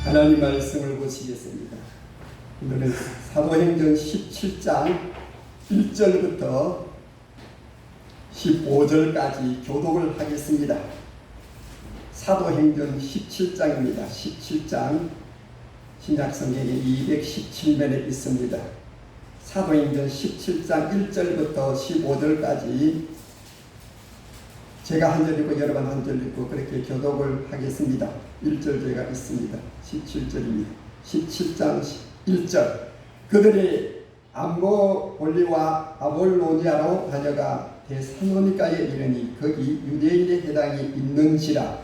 하나님 말씀을 보시겠습니다. 오늘은 사도행전 17장 1절부터 15절까지 교독을 하겠습니다. 사도행전 17장입니다. 17장 신약성경에 217면에 있습니다. 사도행전 17장 1절부터 15절까지 제가 한 절이고 여러분 한 절 읽고 그렇게 교독을 하겠습니다. 1절 제가 있습니다. 17절입니다. 17장 1절 그들이 암보볼리와 아볼로니아로 다녀가 데살로니가에 이르니 거기 유대인의 회당이 있는지라.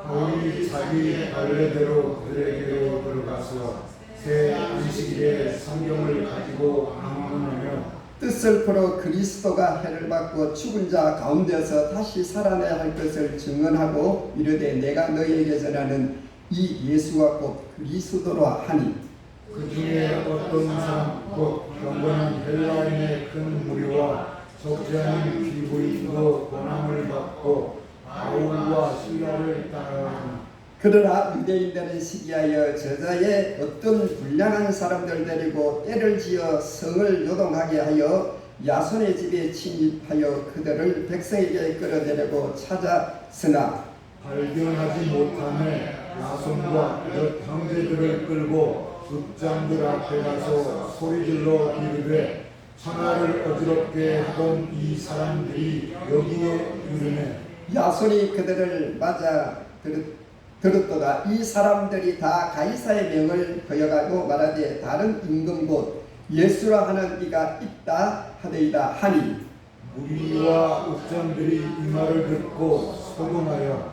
바울이 자기의 관례대로 그들에게로 들어가서 새 안식일에 성경을 가지고 방문하며 뜻을 풀어 그리스도가 해를 받고 죽은 자 가운데서 다시 살아나야 할 것을 증언하고 이르되 내가 너희에게 전하는 이 예수가 곧 그리스도라 하니 그 중에 어떤 사람 곧 경건한 헬라인의 큰 무리와 적지 않은 귀부인도 권함을 받고 바울과 실라를 따라하니 그러나 유대인들은 시기하여 저자의 어떤 불량한 사람들 데리고 때를 지어 성을 요동하게 하여 야손의 집에 침입하여 그들을 백성에게 끌어내려고 찾았으나 발견하지 못하매 야손과 몇 형제들을 끌고 읍장들 앞에 가서 소리질러 이르되 천하를 어지럽게 하던 이 사람들이 여기에 이르네. 야손이 그들을 맞아 들었도다. 이 사람들이 다 가이사의 명을 거여가고 말하되 다른 임금 곧 예수라 하는 이가 있다 하되이다 하니 무리와 읍장들이 이 말을 듣고 소동하여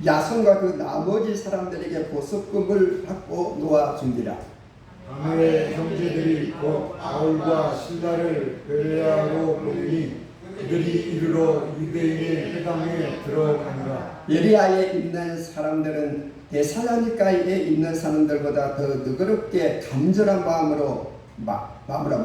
야손과 그 나머지 사람들에게 보석금을 받고 놓아준디라. 당의 형제들이 곧 바울과 실라를 베레아로 보내니 그들이 이르러 유대인의 회당에 들어가니라. 베레아에 있는 사람들은 데살로니가에 있는 사람들보다 더 너그럽게 간절한 마음으로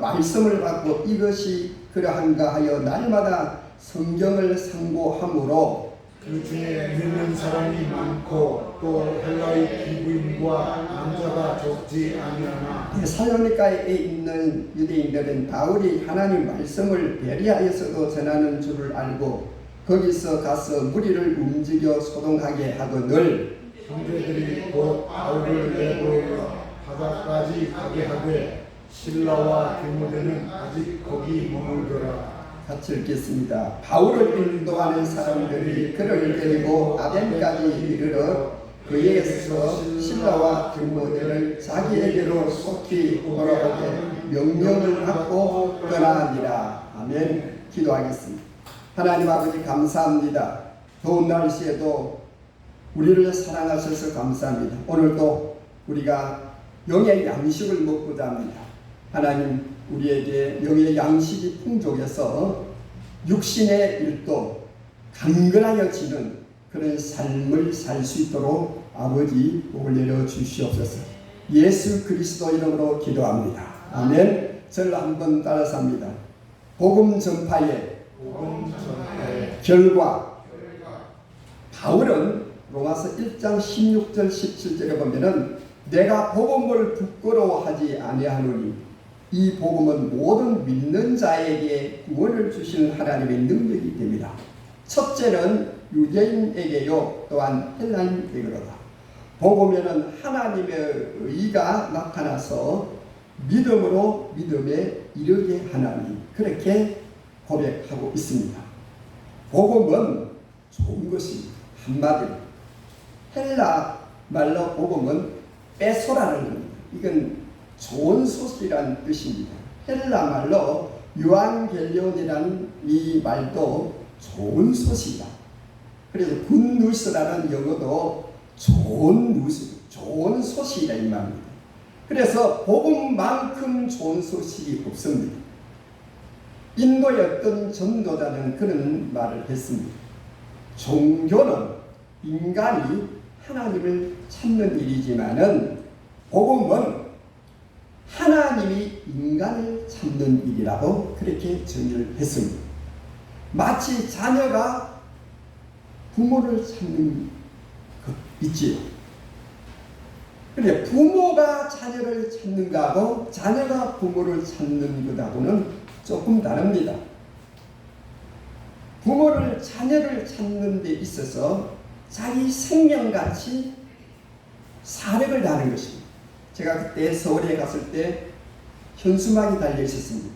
말씀을 받고 이것이 그러한가 하여 날마다 성경을 상고하므로 그 중에 믿는 사람이 많고 또 헬라의 기부인과 남자가 적지 아니하나 데살로니가에 있는 유대인들은 바울이 하나님 말씀을 베레아에서도 전하는 줄을 알고 거기서 가서 무리를 움직여 소동하게 하거늘 형제들이 곧 바울을 내보려 바다까지 가게 하되 실라와 디모데는 아직 거기 머물더라. 같이 읽겠습니다. 바울을 인도하는 사람들이 그를 데리고 아덴까지 이르러 그에게서 실라와 디모데를 자기에게로 속히 돌아오게 명령을 받고 떠나니라. 아멘. 기도하겠습니다. 하나님 아버지 감사합니다. 더운 날씨에도 우리를 사랑하셔서 감사합니다. 오늘도 우리가 영의 양식을 먹고자 합니다. 하나님 우리에게 영의 양식이 풍족해서 육신의 일도 강건하여지는 그런 삶을 살 수 있도록 아버지 복을 내려 주시옵소서. 예수 그리스도 이름으로 기도합니다. 아멘. 절 한번 따라서 합니다. 복음 전파의 결과. 바울은 로마서 1장 16절 17절에 보면은 내가 복음을 부끄러워하지 아니하노니 이 복음은 모든 믿는 자에게 구원을 주시는 하나님의 능력이 됩니다. 첫째는 유대인에게요 또한 헬라인에게로다. 복음에는 하나님의 의가 나타나서 믿음으로 믿음에 이르게 하나니 그렇게 고백하고 있습니다. 복음은 좋은 것입니다. 한마디로 헬라 말로 복음은 빼소라는 겁니다. 이건 좋은 소식이라는 뜻입니다. 헬라 말로 유앙겔리온이라는 이 말도 좋은 소식이다. 그래서 굿뉴스라는 영어도 좋은 뉴스, 좋은 소식이다 이 말입니다. 그래서 복음만큼 좋은 소식이 없습니다. 인도의 어떤 전도자는 그런 말을 했습니다. 종교는 인간이 하나님을 찾는 일이지만은 복음은 하나님이 인간을 찾는 일이라고 그렇게 정의를 했습니다. 마치 자녀가 부모를 찾는 것 있지요. 근데 부모가 자녀를 찾는 거하고 자녀가 부모를 찾는 것하고는 조금 다릅니다. 부모를 자녀를 찾는 데 있어서 자기 생명같이 사력을 다하는 것입니다. 제가 그때 서울에 갔을 때 현수막이 달려 있었습니다.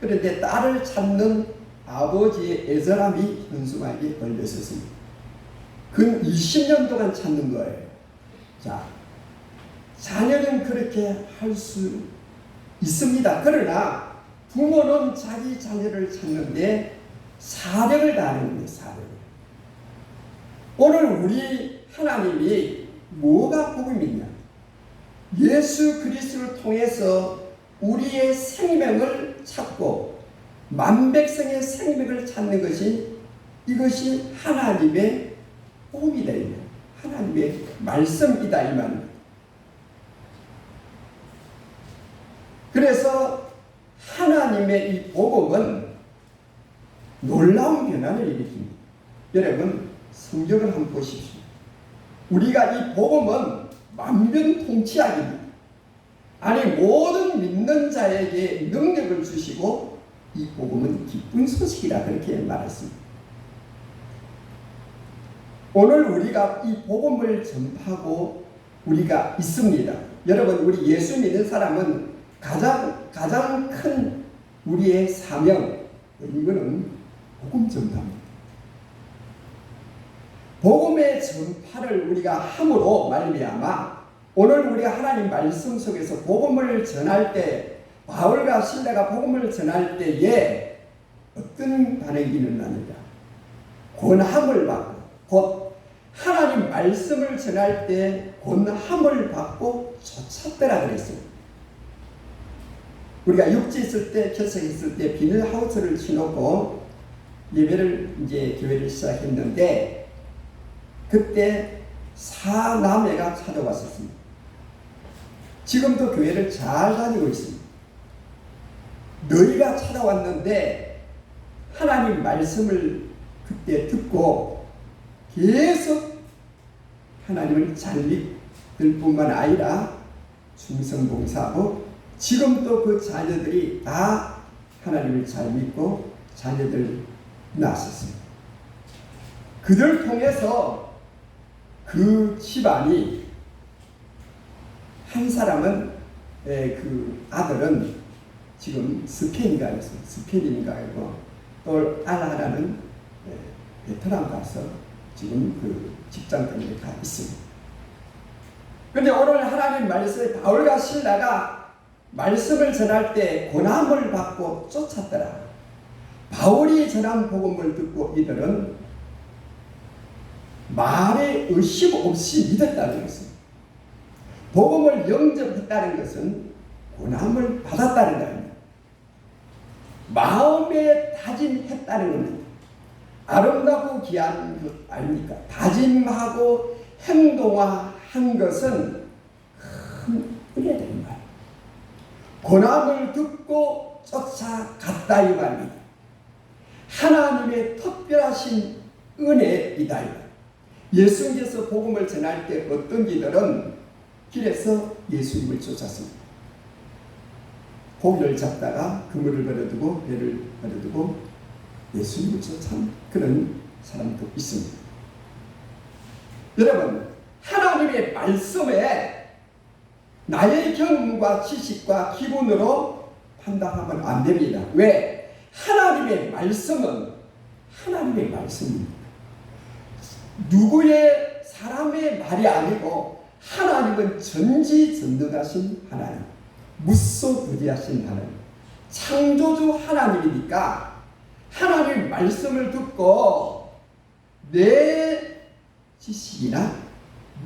그런데 딸을 찾는 아버지의 애절함이 현수막에 걸려 있었습니다. 근 20년 동안 찾는 거예요. 자, 자녀는 그렇게 할 수 있습니다. 그러나 부모는 자기 자녀를 찾는데 사력을 다하는 거예요. 사력을. 오늘 우리 하나님이 뭐가 복음이냐? 예수 그리스도를 통해서 우리의 생명을 찾고 만백성의 생명을 찾는 것이 이것이 하나님의 복음이다. 하나님의 말씀이다 이 말입니다. 그래서 하나님의 이 복음은 놀라운 변화를 일으킵니다. 여러분 성경을 한번 보십시오. 우리가 이 복음은 만병통치약입니다. 아니 모든 믿는 자에게 능력을 주시고 이 복음은 기쁜 소식이라 그렇게 말했습니다. 오늘 우리가 이 복음을 전파하고 우리가 있습니다. 여러분 우리 예수 믿는 사람은 가장 큰 우리의 사명 이거는 복음 전파입니다. 복음의 전파를 우리가 함으로 말미암아 오늘 우리가 하나님 말씀 속에서 복음을 전할 때 바울과 실라가 복음을 전할 때에 어떤 반응이 일어나느냐? 권함을 받고 곧 하나님 말씀을 전할 때 권함을 받고 쫓았더라 그랬어요. 우리가 육지 있을 때, 결석 있을 때 비닐하우스를 치놓고 예배를 이제 교회를 시작했는데 그때 4남매가 찾아왔었습니다. 지금도 교회를 잘 다니고 있습니다. 너희가 찾아왔는데 하나님 말씀을 그때 듣고 계속 하나님을 잘 믿을 뿐만 아니라 충성봉사하고 지금도 그 자녀들이 다 하나님을 잘 믿고 자녀들 낳았습니다. 그들 통해서 그 집안이 한 사람은 그 아들은 지금 스페인가 해서 스페인인가 하고 또 알 하나는 베트남 가서 지금 그 직장 때문에 가 있습니다. 그런데 오늘 하나님 말씀에 바울과 실라가 말씀을 전할 때 고난을 받고 쫓았더라. 바울이 전한 복음을 듣고 이들은 말에 의심 없이 믿었다는 것입니다. 복음을 영접했다는 것은 고난을 받았다는 겁니다. 마음에 다짐했다는 겁니다. 아름답고 귀한 것 아닙니까? 다짐하고 행동화한 것은 큰 은혜입니다. 고난을 듣고 쫓아갔다 이 말입니다. 하나님의 특별하신 은혜이다. 예수님께서 복음을 전할 때 어떤 이들은 길에서 예수님을 쫓았습니다. 고기를 잡다가 그물을 걸어두고 배를 걸어두고 예수님을 쫓은 그런 사람도 있습니다. 여러분 하나님의 말씀에 나의 경험과 지식과 기분으로 판단하면 안 됩니다. 왜? 하나님의 말씀은 하나님의 말씀입니다. 누구의 사람의 말이 아니고 하나님은 전지전능하신 하나님, 무소부지하신 하나님, 창조주 하나님이니까 하나님의 말씀을 듣고 내 지식이나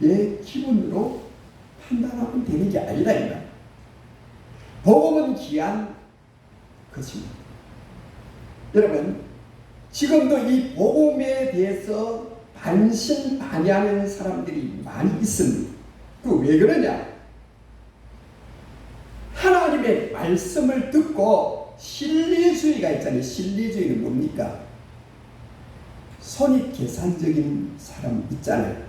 내 기분으로 판단하면 되는 게 아니라 이 말. 복음은 귀한 것입니다. 여러분 지금도 이 복음에 대해서 반신반의하는 사람들이 많이 있습니다. 그 왜 그러냐? 하나님의 말씀을 듣고 신뢰주의가 있잖아요. 신뢰주의는 뭡니까? 손익계산적인 사람 있잖아요.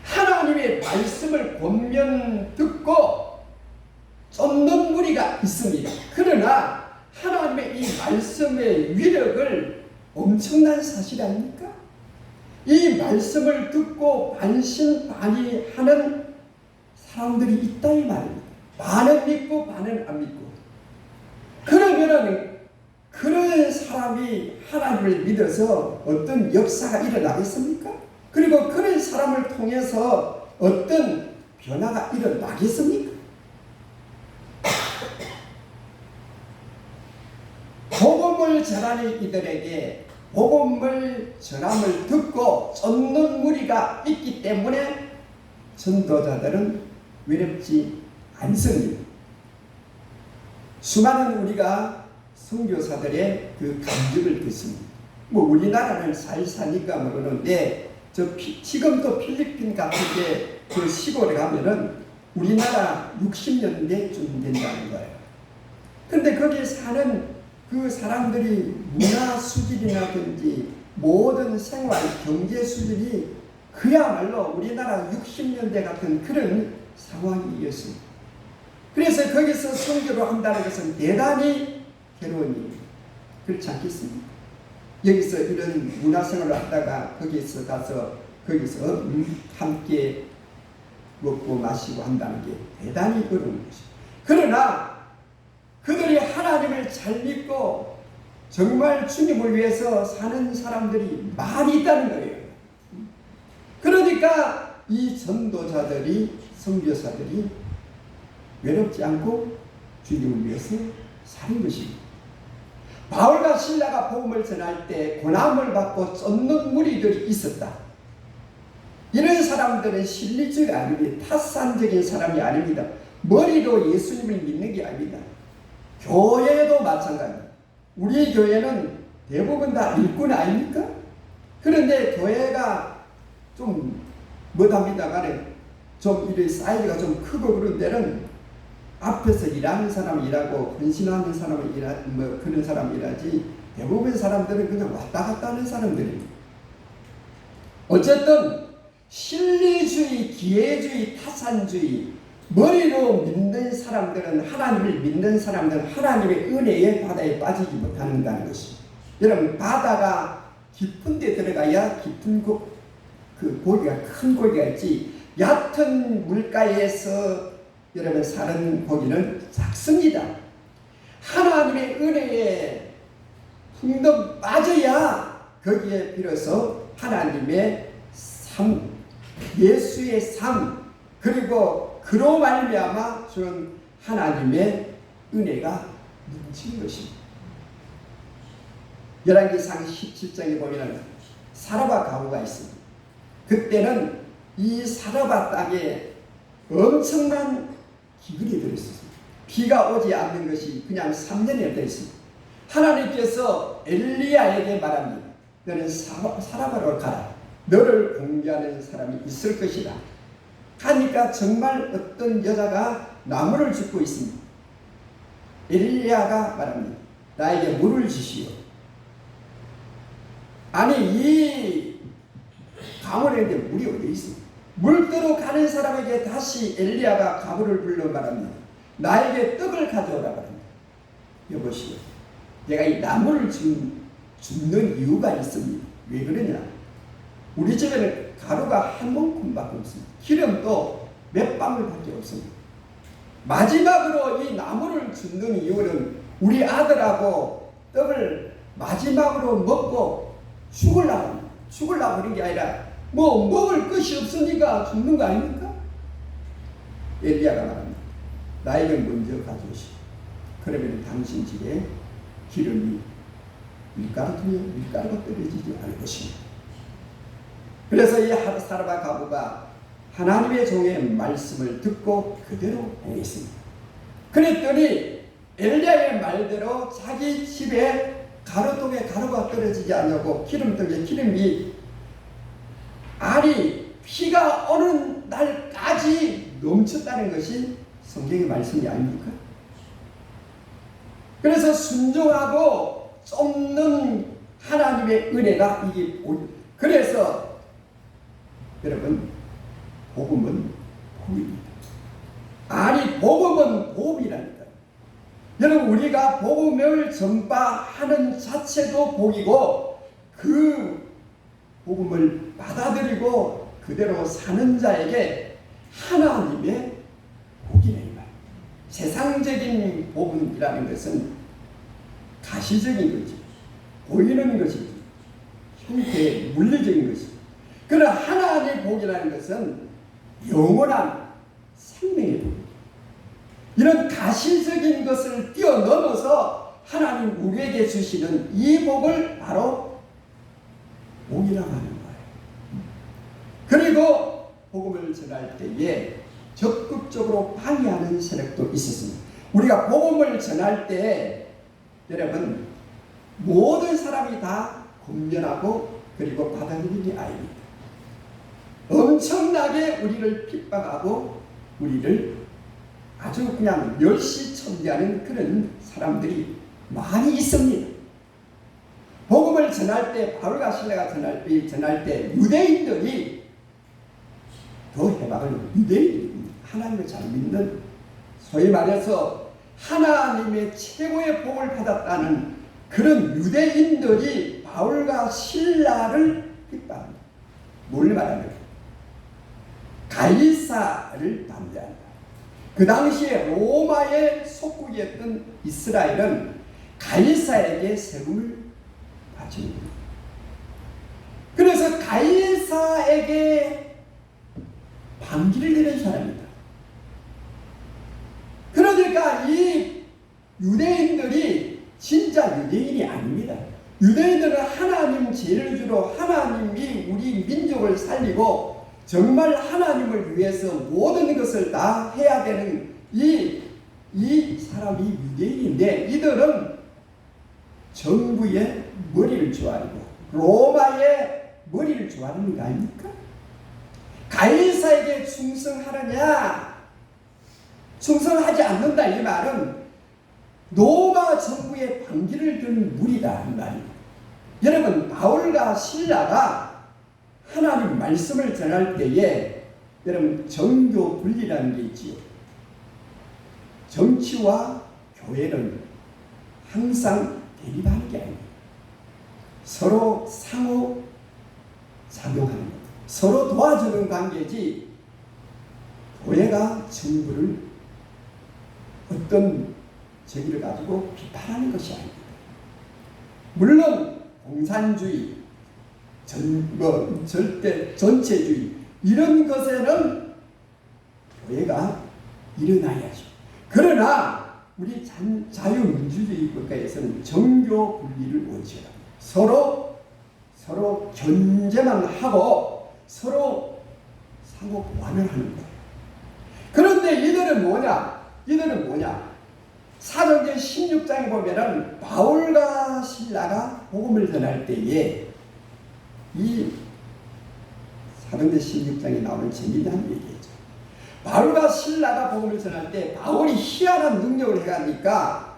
하나님의 말씀을 권면 듣고 쫓는 무리가 있습니다. 그러나 하나님의 이 말씀의 위력을 엄청난 사실 아닙니까? 이 말씀을 듣고 반신반의하는 사람들이 있다 이 말입니다. 반은 믿고 반은 안 믿고. 그러면은 그런 사람이 하나님을 믿어서 어떤 역사가 일어나겠습니까? 그리고 그런 사람을 통해서 어떤 변화가 일어나겠습니까? 복음을 전하는 이들에게 복음을 전함을 듣고 쫓는 무리가 있기 때문에 전도자들은 외롭지 않습니다. 수많은 우리가 선교사들의 그 간증을 듣습니다. 뭐 우리나라는 잘 사니까 모르는데 지금도 필리핀 같은 데 그 시골에 가면은 우리나라 60년대쯤 된다는 거예요. 근데 거기에 사는 그 사람들이 문화 수준이라든지 모든 생활 경제 수준이 그야말로 우리나라 60년대 같은 그런 상황이었습니다. 그래서 거기서 선교를 한다는 것은 대단히 괴로운 일입니다. 그렇지 않겠습니까? 여기서 이런 문화생활을 하다가 거기서 가서 거기서 함께 먹고 마시고 한다는 게 대단히 어려운 것입니다. 그러나 그들이 하나님을 잘 믿고 정말 주님을 위해서 사는 사람들이 많이 있다는 거예요. 그러니까 이 전도자들이 선교사들이 외롭지 않고 주님을 위해서 사는 것입니다. 바울과 실라가 복음을 전할 때 고난을 받고 쫓는 무리들이 있었다. 이런 사람들은 실리주의가 아닙니다. 타산적인 사람이 아닙니다. 머리로 예수님을 믿는 게 아닙니다. 교회도 마찬가지입니다. 우리 교회는 대부분 다 일꾼 아닙니까? 그런데 교회가 좀 못합니다만 좀 이런 사이즈가 좀 크고 그런 데는 앞에서 일하는 사람이 일하고 헌신하는 사람이 뭐 그런 사람이 일하지 대부분 사람들은 그냥 왔다 갔다 하는 사람들입니다. 어쨌든 실리주의, 기회주의, 타산주의 머리로 믿는 사람들은 하나님을 믿는 사람들은 하나님의 은혜의 바다에 빠지지 못한다는 것입니다. 여러분 바다가 깊은 데 들어가야 깊은 그 고기가 큰 고기가 있지 얕은 물가에서 여러분 사는 고기는 작습니다. 하나님의 은혜에 풍덩 빠져야 거기에 비로소 하나님의 삶, 예수의 삶 그리고 그로 말미암아 주는 하나님의 은혜가 넘치는 것입니다. 열왕기상 17장에 보면 사라바 가부가 있습니다. 그때는 이 사라바 땅에 엄청난 기근이 들었습니다. 비가 오지 않는 것이 그냥 3년이 되었습니다. 하나님께서 엘리야에게 말합니다. 너는 사라바로 가라. 너를 공개하는 사람이 있을 것이다. 하니까 정말 어떤 여자가 나무를 줍고 있습니다. 엘리야가 말합니다. 나에게 물을 주시오. 아니 이 가문에게 물이 어디 있습니까? 물도로 가는 사람에게 다시 엘리야가 가부를 불러 말합니다. 나에게 떡을 가져오라 말합니다. 여보시오. 내가 이 나무를 줍는 이유가 있습니다. 왜 그러냐? 우리 집에는 가루가 한 몸큼밖에 없습니다. 기름도 몇 방울밖에 없습니다. 마지막으로 이 나무를 줍는 이유는 우리 아들하고 떡을 마지막으로 먹고 죽으려고 그런 게 아니라 뭐 먹을 것이 없으니까 죽는 거 아닙니까? 엘리야가 말합니다. 나에게 먼저 가져오시오. 그러면 당신 집에 기름이 밀가루가 떨어지지 않을 것입니다. 그래서 이 사라바 가부가 하나님의 종의 말씀을 듣고 그대로 행했습니다. 그랬더니 엘리야의 말대로 자기 집에 가루통에 가루가 떨어지지 않냐고 기름통에 기름이 아니 비가 오는 날까지 넘쳤다는 것이 성경의 말씀이 아닙니까? 그래서 순종하고 쫓는 하나님의 은혜가 이게 그래서 여러분 복음은 복입니다. 아니 복음은 복이라니까. 여러분 우리가 복음을 전파하는 자체도 복이고 그 복음을 받아들이고 그대로 사는 자에게 하나님의 복이네. 세상적인 복음이라는 것은 가시적인 거지, 보이는 것이지, 형태, 물리적인 것이지. 그러나 하나님의 복이라는 것은 영원한 생명의 복입니다. 이런 가시적인 것을 뛰어넘어서 하나님 우리에게 주시는 이 복을 바로 복이라고 하는 거예요. 그리고 복음을 전할 때에 적극적으로 방해하는 세력도 있었습니다. 우리가 복음을 전할 때 여러분 모든 사람이 다 공면하고 그리고 받아들이는 게 아닙니다. 엄청나게 우리를 핍박하고 우리를 아주 그냥 멸시천대하는 그런 사람들이 많이 있습니다. 복음을 전할 때 바울과 실라가 전할 때 유대인들이 더 해박을 유대인들이 하나님을 잘 믿는, 소위 말해서 하나님의 최고의 복을 받았다는 그런 유대인들이 바울과 실라를 핍박합니다. 뭘 말하는 거예요? 가이사를 반대한다. 그 당시에 로마의 속국이었던 이스라엘은 가이사에게 세금을 바치는 겁니다. 그래서 가이사에게 반기를 내는 사람이다. 그러니까 이 유대인들이 진짜 유대인이 아닙니다. 유대인들은 하나님 죄를 하나님이 우리 민족을 살리고 정말 하나님을 위해서 모든 것을 다 해야 되는 이 사람이 유대인인데 이들은 정부의 머리를 좋아하고 로마의 머리를 좋아하는 거 아닙니까? 가이사에게 충성하느냐 충성하지 않는다 이 말은 로마 정부의 반기를 든 무리다 이 말입니다. 여러분 바울과 실라가 하나님 말씀을 전할 때에 여러분 정교 분리라는 게 있지요. 정치와 교회는 항상 대립하는 게 아닙니다. 서로 상호 작용하는 것, 서로 도와주는 관계지 교회가 정부를 어떤 저기를 가지고 비판하는 것이 아닙니다. 물론 공산주의, 절대 전체주의 이런 것에는 교회가 일어나야죠. 그러나 우리 자유민주주의 국가에서는 정교 분리를 원칙 합니다. 서로 견제만 하고 서로 상호 보완을 하는 거예요. 그런데 이들은 뭐냐? 사도행전 16장에 보면은 바울과 실라가 복음을 전할 때에 이 사도행전 16장에 나오는 재미난 얘기죠. 바울과 실라가 복음을 전할 때 바울이 희한한 능력을 해가니까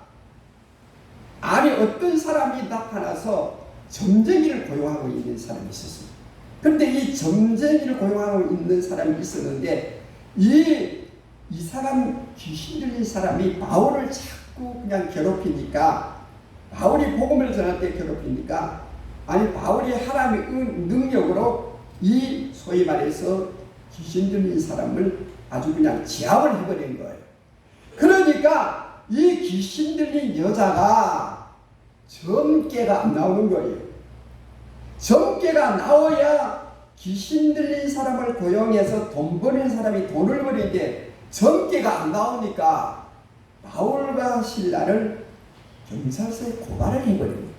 아니 어떤 사람이 나타나서 점쟁이를 고용하고 있는 사람이 있었습니다. 그런데 이 점쟁이를 고용하고 있는 사람이 있었는데 이 사람 귀신 들린 사람이 바울을 자꾸 그냥 괴롭히니까 바울이 복음을 전할 때 괴롭히니까 아니 바울이 하나님의 능력으로 이 소위 말해서 귀신 들린 사람을 아주 그냥 제압을 해버린 거예요. 그러니까 이 귀신 들린 여자가 점괘가 안 나오는 거예요. 점괘가 나와야 귀신 들린 사람을 고용해서 돈 버는 사람이 돈을 버리는데 점괘가 안 나오니까 바울과 실라를 경찰서에 고발을 해버립니다.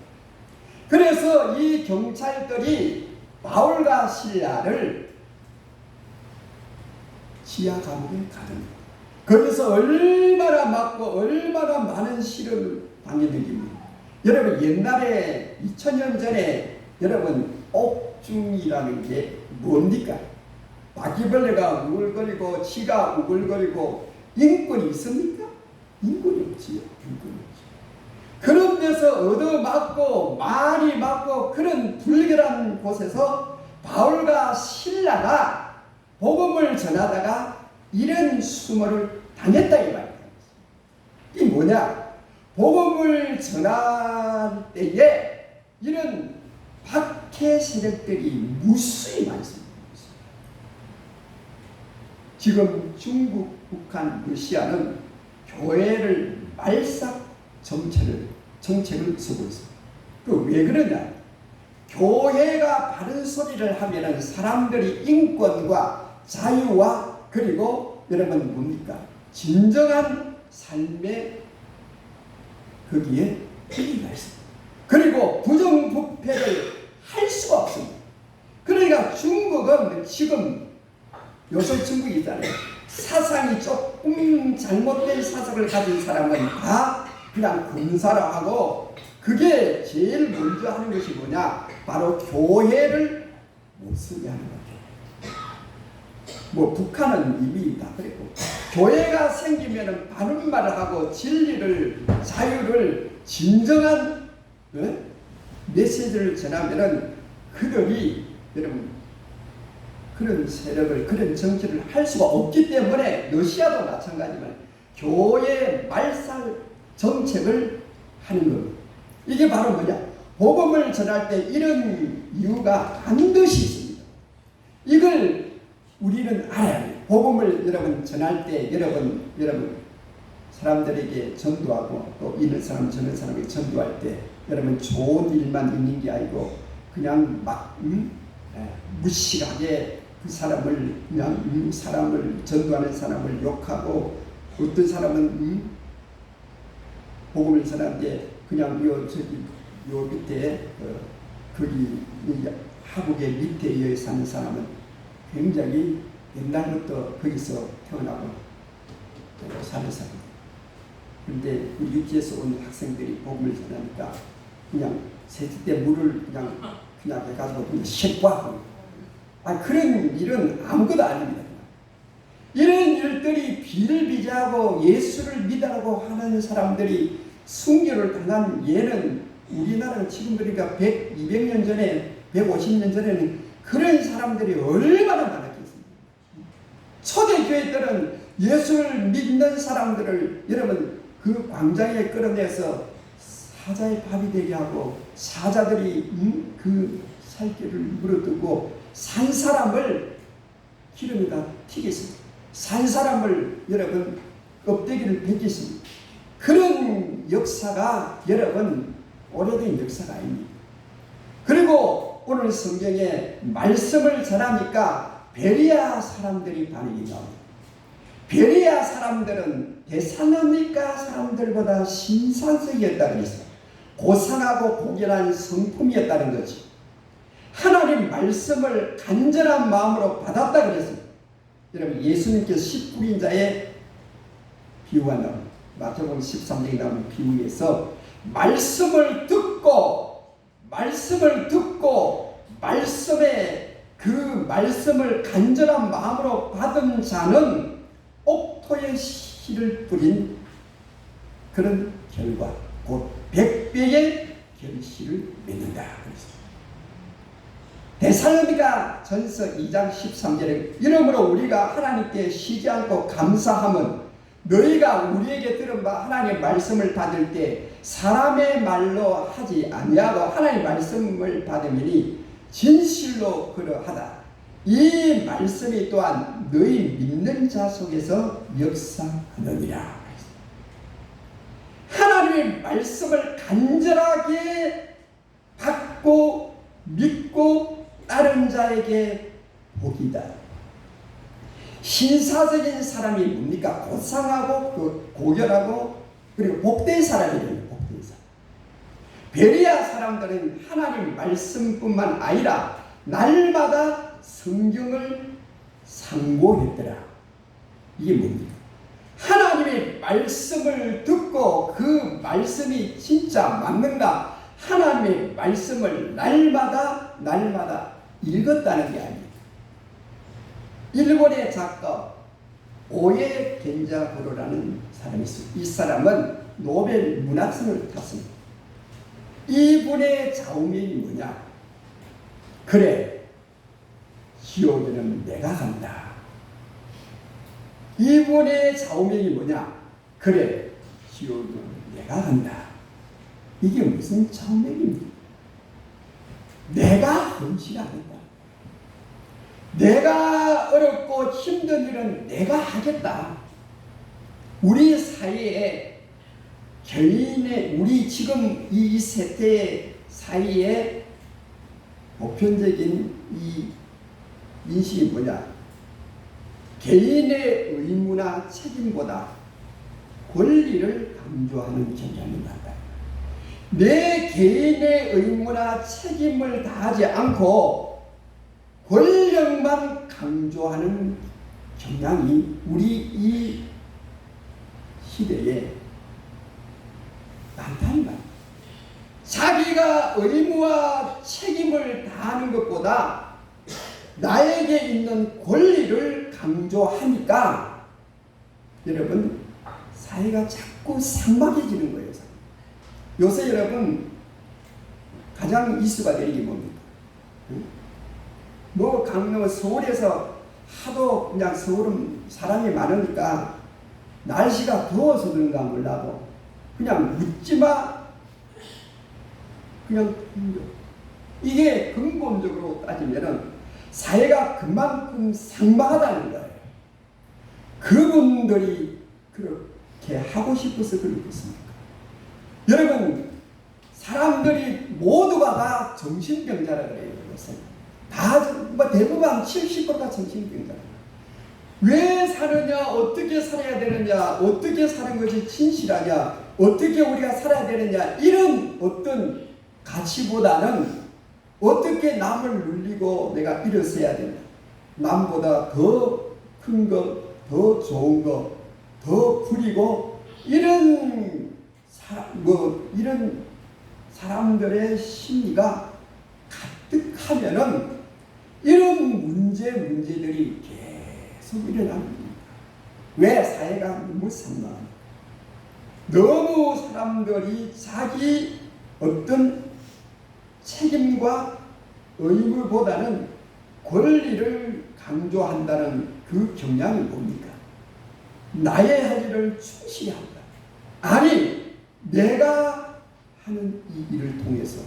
그래서 이 경찰들이 바울과 실라를 지하 감옥에 가둡니다. 거기서 얼마나 맞고 얼마나 많은 시련을 당했는지. 여러분 옛날에 2000년 전에 여러분 옥중이라는 게 뭡니까? 바퀴벌레가 우글거리고 쥐가 우글거리고 인권이 있습니까? 인권이 없지요. 그런 데서 얻어맞고 많이 맞고 그런 불결한 곳에서 바울과 실라가 복음을 전하다가 이런 수모를 당했다 이 말이에요. 이 뭐냐? 복음을 전할 때에 이런 박해 세력들이 무수히 많습니다. 지금 중국, 북한, 러시아는 교회를 말삭 정책을 쓰고 있습니다. 왜 그러냐? 교회가 바른 소리를 하면은 사람들이 인권과 자유와 그리고 여러분 뭡니까? 진정한 삶의 거기에 의미가 있습니다. 그리고 부정부패를 할 수가 없습니다. 그러니까 중국은 지금 요새 중국이 있잖아요. 사상이 조금 잘못된 사상을 가진 사람은 다 그냥 군사로 하고 그게 제일 먼저 하는 것이 뭐냐? 바로 교회를 못 쓰게 하는 거죠. 뭐 북한은 이미 다 그랬고 교회가 생기면은 바른 말을 하고 진리를 자유를 진정한 메시지를 전하면은 그들이 여러분 그런 세력을 그런 정치를 할 수가 없기 때문에 러시아도 마찬가지지만 교회 말살 정책을 하는 겁니다. 이게 바로 뭐냐? 복음을 전할 때 이런 이유가 반드시 있습니다. 이걸 우리는 알아야 돼요. 복음을 여러분 전할 때 여러분 사람들에게 전도하고 또 이런 사람 저런 사람에게 전도할 때 여러분 좋은 일만 있는 게 아니고 그냥 막 무식하게 그 사람을 그냥 사람을 전도하는 사람을 욕하고 어떤 사람은 복음을 전하는데 그냥 요 밑에 거기 하북의 밑에 사는 사람은 굉장히 옛날부터 거기서 태어나고 사는 사람. 그런데 우리 육지에서 온 학생들이 복음을 전하니까 그냥 세트 때 물을 그냥 해가지고 그냥 쉐과 그런 일은 아무것도 아닙니다. 이런 일들이 비일비재하고 예수를 믿으라고 하는 사람들이 순교를 당한 예는 우리나라는 지금 그러니까 100, 200년 전에 150년 전에는 그런 사람들이 얼마나 많았겠습니까? 초대교회들은 예수를 믿는 사람들을 여러분 그 광장에 끌어내서 사자의 밥이 되게 하고 사자들이 그 살길을 물어뜯고 산 사람을 기름에다 튀겼습니다. 산 사람을 여러분 껍데기를 벗겼습니다. 그런 역사가 여러분 오래된 역사가 아닙니다. 그리고 오늘 성경에 말씀을 전하니까 베레아 사람들이 반응이 나옵니다. 베레아 사람들은 데살로니가 사람들보다 신상적이었다 그랬어요. 고상하고 고결한 성품이었다는 거지. 하나님 말씀을 간절한 마음으로 받았다 그랬습니다. 여러분 예수님께서 10불인 자의 비유가 나옵니다. 마태복음 13장에 나오는 비유에서 말씀을 듣고 그 말씀을 간절한 마음으로 받은 자는 옥토에 씨를 뿌린 그런 결과 곧 100배의 결실을 맺는다. 데살로니가 전서 2장 13절에 이러므로 우리가 하나님께 쉬지 않고 감사함은 너희가 우리에게 들은 바 하나님의 말씀을 받을 때 사람의 말로 하지 아니하고 하나님의 말씀을 받으니 진실로 그러하다. 이 말씀이 또한 너희 믿는 자 속에서 역사하느니라. 하나님의 말씀을 간절하게 받고 믿고 따른 자에게 복이다. 신사적인 사람이 뭡니까? 고상하고 고결하고 그리고 복된 사람이래요. 복된 사람. 베레아 사람들은 하나님 말씀뿐만 아니라 날마다 성경을 상고했더라. 이게 뭡니까? 하나님의 말씀을 듣고 그 말씀이 진짜 맞는가? 하나님의 말씀을 날마다 읽었다는 게 아닙니다. 일본의 작가 오에 겐자부로라는 사람이 있습니다. 이 사람은 노벨 문학상을 탔습니다. 이분의 좌우명이 뭐냐? 그래, 지옥에는 내가 간다. 이분의 좌우명이 뭐냐? 그래, 기업은 내가 한다. 이게 무슨 좌우명입니까? 내가 헌신하겠다. 내가 어렵고 힘든 일은 내가 하겠다. 우리 사회에 개인의 우리 지금 이 세대 사이에 보편적인 이 인식이 뭐냐? 개인의 의무나 책임보다 권리를 강조하는 경향이 많다. 내 개인의 의무나 책임을 다하지 않고 권력만 강조하는 경향이 우리 이 시대에 많다는 말이에요. 자기가 의무와 책임을 다하는 것보다 나에게 있는 권리를 강조하니까 여러분 사회가 자꾸 삭막해지는 거예요. 요새 여러분 가장 이슈가 되는 게 뭡니까? 뭐 강릉 서울에서 하도 그냥 서울은 사람이 많으니까 날씨가 더워서 그런가 몰라도 그냥 묻지마 그냥 이게 근본적으로 따지면은 사회가 그만큼 삭막하다는 거예요. 그분들이 그렇게 하고 싶어서 그렇겠습니까? 여러분 사람들이 모두가 다 정신병자라 그래요. 요새 다 뭐 대부분 70%가 정신병자. 왜 사느냐, 어떻게 살아야 되느냐, 어떻게 사는 것이 진실하냐, 어떻게 우리가 살아야 되느냐, 이런 어떤 가치보다는 어떻게 남을 눌리고 내가 일어서야 된다. 남보다 더 큰 것, 더 좋은 것, 더 부리고 이런 이런 사람들의 심리가 가득하면은 이런 문제들이 계속 일어납니다. 왜 사회가 너무 산만합니까? 너무 사람들이 자기 어떤 책임과 의무보다는 권리를 강조한다는 그 경향이 뭡니까? 나의 할 일을 충실히 한다. 아니, 내가 하는 이 일을 통해서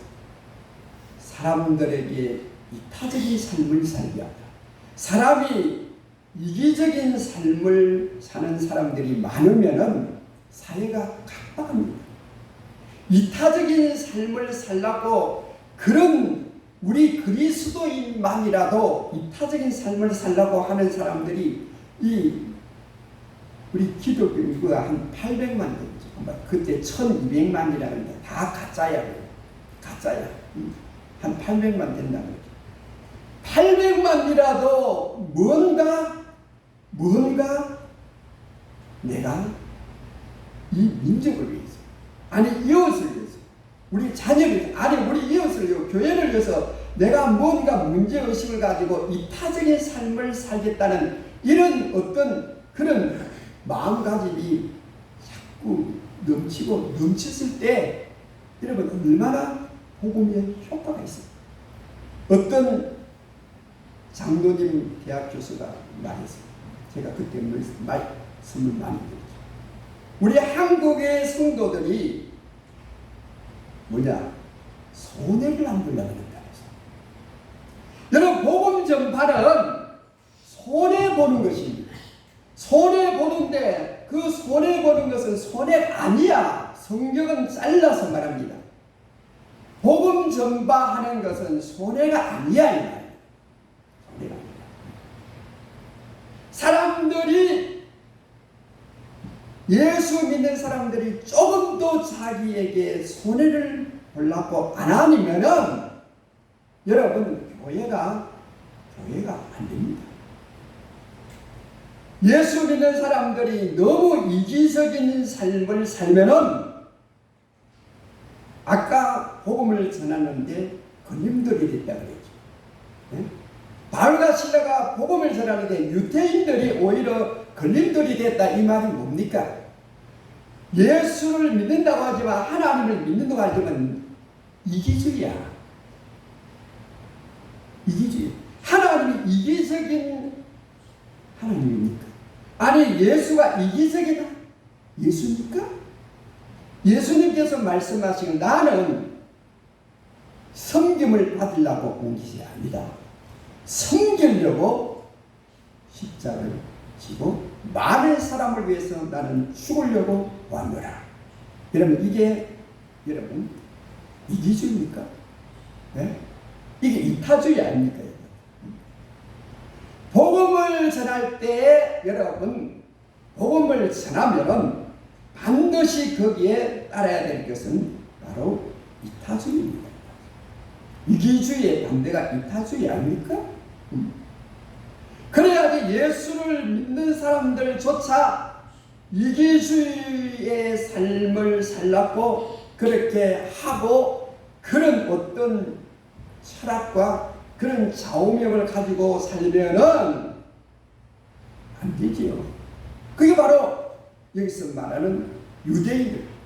사람들에게 이타적인 삶을 살게 한다. 사람이 이기적인 삶을 사는 사람들이 많으면은 사회가 각박합니다. 이타적인 삶을 살라고 그런 우리 그리스도인만이라도 이타적인 삶을 살라고 하는 사람들이 우리 기독교인구가 한 800만 되죠. 그때 1200만이라는데 다 가짜야. 가짜야. 한 800만 된다는 거죠. 800만이라도 뭔가 내가 이 민족을 위해서, 아니 이웃을 위해서, 우리 자녀를 위해서, 아니 우리 이웃을 위해서, 교회를 위해서 내가 뭔가 문제의식을 가지고 이타적인 삶을 살겠다는 이런 어떤 그런 마음가짐이 자꾸 넘치고 넘쳤을 때 여러분 얼마나 복음의 효과가 있어요. 어떤 장로님 대학 교수가 말했어요. 제가 그때 말씀을 많이 드렸죠. 우리 한국의 성도들이 손해를 안 보려고 한다. 여러분 복음 전파는 손해보는 것입니다. 손해보는데 그 손해보는 것은 손해 아니야. 성경은 잘라서 말합니다. 복음 전파하는 것은 손해가 아니야. 이 말이야. 손해가 아니야. 사람들이 예수 믿는 사람들이 조금도 자기에게 손해를 보려고 안 하면은 여러분 교회가 안 됩니다. 예수 믿는 사람들이 너무 이기적인 삶을 살면은 아까 복음을 전하는데 걸림돌이 됐다 그랬죠. 네? 바울과 실라가 복음을 전하는데 유대인들이 오히려 걸림돌이 됐다 이 말이 뭡니까? 예수를 믿는다고 하지만 하나님을 믿는다고 하지만 이기주의야. 이기주의. 하나님이 이기적인 하나님입니까? 아니 예수가 이기적이다. 예수입니까? 예수님께서 말씀하시는 나는 섬김을 받으려고 온 것이 아니다. 섬기려고 십자가를 지고 많은 사람을 위해서 나는 죽으려고 왔노라. 여러분 이게 여러분 이기주의입니까? 네? 이게 이타주의 아닙니까? 복음을 전할 때 여러분 복음을 전하면 반드시 거기에 따라야 될 것은 바로 이타주의입니다. 이기주의의 반대가 이타주의 아닙니까? 그래야지 예수를 믿는 사람들조차 이기주의의 삶을 살랐고 그렇게 하고 그런 어떤 철학과 그런 좌우명을 가지고 살면은 안 되지요. 그게 바로 여기서 말하는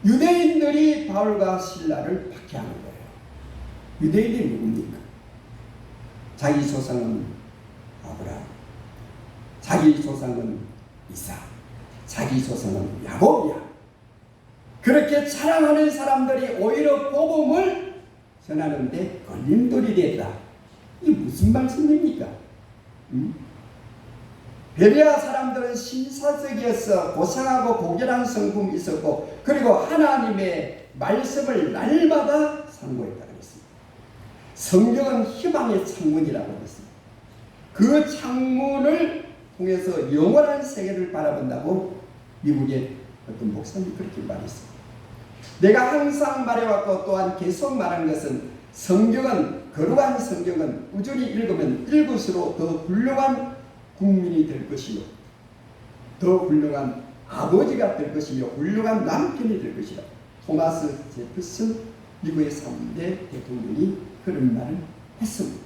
유대인들이 바울과 실라를 박해하는 거예요. 유대인이 누굽니까? 자기 조상은 아브라함, 자기 조상은 이삭, 자기 조상은 야곱이야. 그렇게 자랑하는 사람들이 오히려 복음을 전하는데 걸림돌이 됐다. 이게 무슨 말씀입니까? 베레아 사람들은 신사적이었어. 고상하고 고결한 성품이 있었고 그리고 하나님의 말씀을 날마다 상고했다고 했습니다. 성경은 희망의 창문이라고 했습니다. 그 창문을 통해서 영원한 세계를 바라본다고 미국의 어떤 목사님이 그렇게 말했습니다. 내가 항상 말해왔고 또한 계속 말한 것은 성경은 거룩한 성경은 꾸준히 읽으면 읽을수록 더 훌륭한 국민이 될 것이요 더 훌륭한 아버지가 될 것이요 훌륭한 남편이 될 것이다. 토마스 제프슨 미국의 3대 대통령이 그런 말을 했습니다.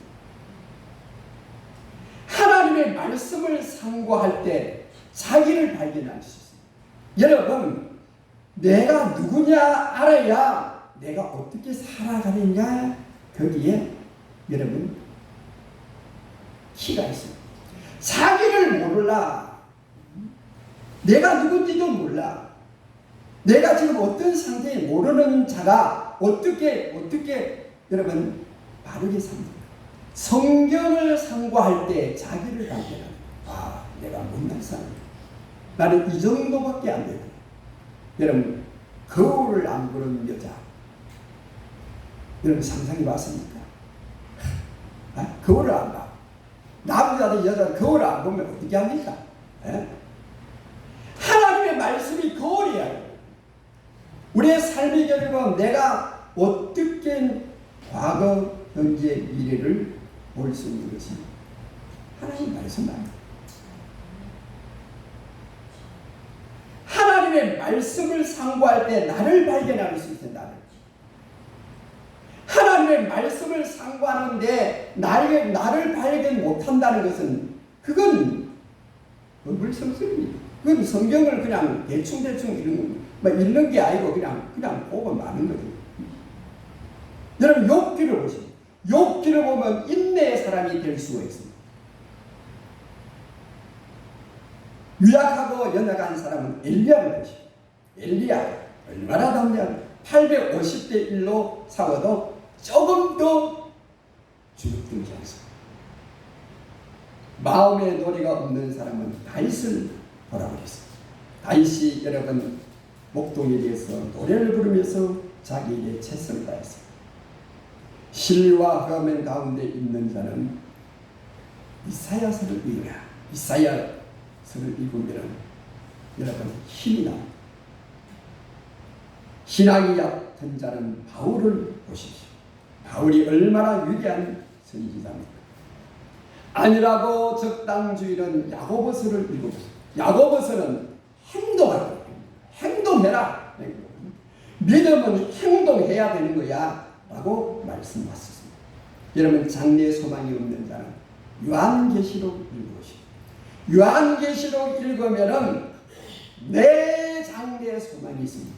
하나님의 말씀을 상고할 때 자기를 발견할 수 있습니다. 여러분 내가 누구냐 알아야 내가 어떻게 살아가느냐 거기에 여러분 키가 있습니다. 자기를 모르라. 내가 누군지도 몰라. 내가 지금 어떤 상태에 모르는 자가 어떻게 여러분 바르게 삽니까? 성경을 상고할 때 자기를 발견합니다. 아, 내가 못난 사람이다. 나는 이 정도밖에 안 되고. 여러분 거울을 안 보는 여자 여러분 상상해 봤습니까? 아, 거울을 안 봐. 남자든 여자든 거울을 안 보면 어떻게 합니까? 에? 하나님의 말씀이 거울이야. 우리의 삶의 결과는 내가 어떻게 과거, 현재, 미래를 볼 수 있는 것이 하나님의 말씀 아닙니다. 하나님의 말씀을 상고할 때 나를 발견할 수 있어요. 하나님의 말씀을 상고하는데 나를 발견 못한다는 것은 그건 어불성설입니다. 그건 성경을 그냥 대충 읽는 게 아니고 그냥 보고 마는 거죠. 여러분 욥기를 보십시오. 욥기를 보면 인내의 사람이 될 수가 있습니다. 유약하고 연약한 사람은 엘리야를 보십시오. 엘리야 얼마나 담대한 850대 1로 싸워도 조금도 주눅들지 않습니다. 마음의 노래가 없는 사람은 다윗을 보라고 했습니다. 다윗이 여러분 목동에게서 노래를 부르면서 자기에게 최선을 다했습니다. 실과 흑암의 가운데 있는 자는 이사야서를 읽으라. 이사야서를 읽으면 여러분 힘이 납니다. 신앙이 얕은 자는 바울을 보십시오. 바울이 얼마나 위대한 선지자입니까? 아니라고 적당주의는 야고보서를 읽어보세요. 야고보서는 행동할 거예요. 행동해라. 믿음은 행동해야 되는 거야 라고 말씀하셨습니다. 여러분 장래에 소망이 없는 자는 요한계시록 읽어보십시오. 요한계시록 읽으면은 내 장래에 소망이 있습니다.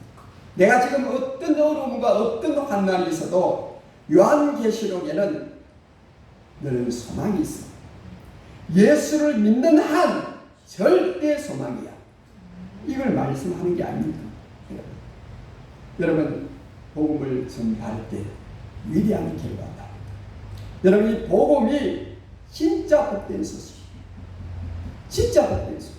내가 지금 어떤 어려움과 어떤 환난이 있어도 요한계시록에는 너는 소망이 있어. 예수를 믿는 한 절대 소망이야. 이걸 말씀하는 게 아닙니까? 여러분, 복음을 전파할 때 위대한 결과다. 여러분, 이 복음이 진짜 복된 소식, 진짜 복된 소식.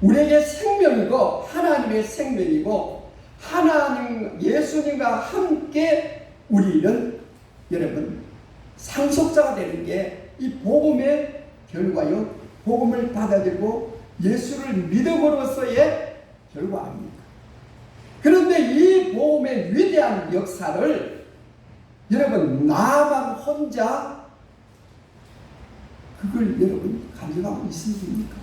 우리에게 생명이고 하나님의 생명이고 하나님 예수님과 함께 우리는 여러분 상속자가 되는 게 이 복음의 결과요. 복음을 받아들이고 예수를 믿음으로써의 결과 아닙니까? 그런데 이 복음의 위대한 역사를 여러분 나만 혼자 그걸 여러분 가져가고 있습니까?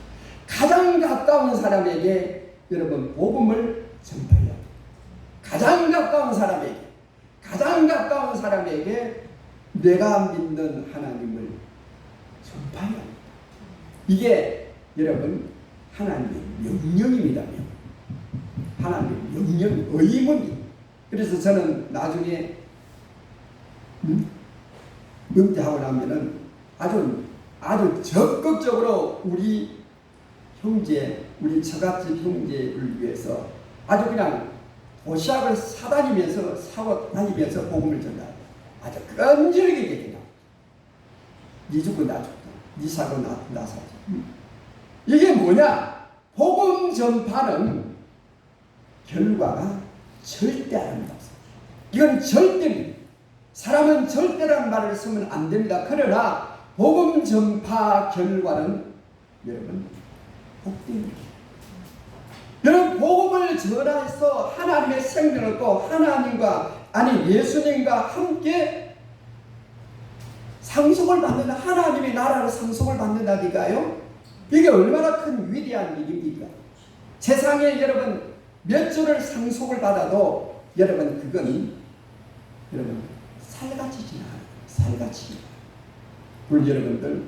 가장 가까운 사람에게 여러분 복음을 전파해야 돼요. 가장 가까운 사람에게 내가 믿는 하나님을 전파해야 합니다. 이게 여러분 하나님의 명령입니다. 하나님의 명령, 의무입니다. 그래서 저는 나중에 은퇴하고 나면은 아주 적극적으로 우리 형제, 우리 처갓집 형제를 위해서 아주 그냥 도시락을 사고 다니면서 복음을 전하고 아주 끈질기게 그냥 니 죽고 나 죽고 니 사고 나 사고. 이게 뭐냐? 복음 전파는 결과가 절대 아닙니다. 이건 절대입니다. 사람은 절대라는 말을 쓰면 안 됩니다. 그러나 복음 전파 결과는 여러분 복됩니다. 여러분 복음을 전해서 하나님의 생명을 얻고 예수님과 함께 상속을 받는다. 하나님의 나라를 상속을 받는다니까요. 이게 얼마나 큰 위대한 일입니까? 세상에 여러분 몇 주를 상속을 받아도 여러분 그건 여러분 살같이 지나가요. 살같이. 우리 여러분들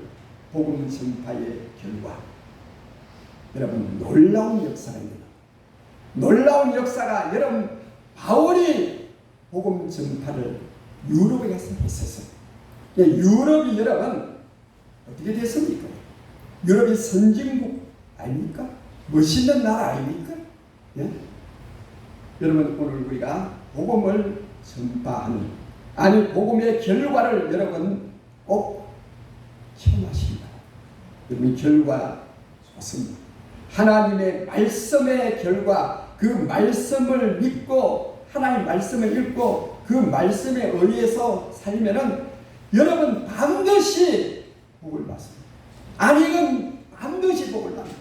복음 전파의 결과 여러분 놀라운 역사입니다. 놀라운 역사가 여러분 바울이 복음 전파를 유럽에 가서 했었어요. 유럽이 여러분 어떻게 됐습니까? 유럽이 선진국 아닙니까? 멋있는 나라 아닙니까? 예? 여러분 오늘 우리가 복음을 전파하는 복음의 결과를 여러분 꼭 체험하십니다. 여러분 결과 좋습니다. 하나님의 말씀의 결과, 그 말씀을 믿고 하나님의 말씀을 읽고 그 말씀에 의해서 살면은 여러분 반드시 복을 받습니다. 아니면 반드시 복을 받는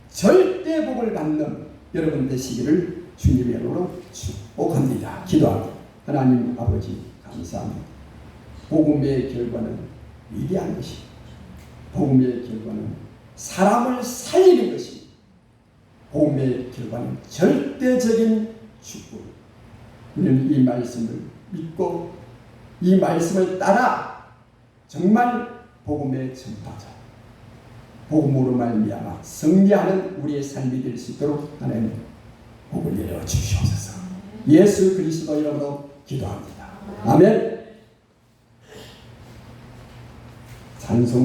절대 복을 받는 여러분 되시기를 주님의 이름으로 축복합니다. 기도합니다. 하나님 아버지 감사합니다. 복음의 결과는 위대한 것입니다. 복음의 결과는 사람을 살리는 것입니다. 복음의 결과는 절대적인 축복. 우리는 이 말씀을 믿고 이 말씀을 따라 정말 복음의 전파자, 복음으로 말미암아 승리하는 우리의 삶이 될 수 있도록 하나님 복을 내려 주시옵소서. 예수 그리스도 이름으로 기도합니다. 아멘. 찬송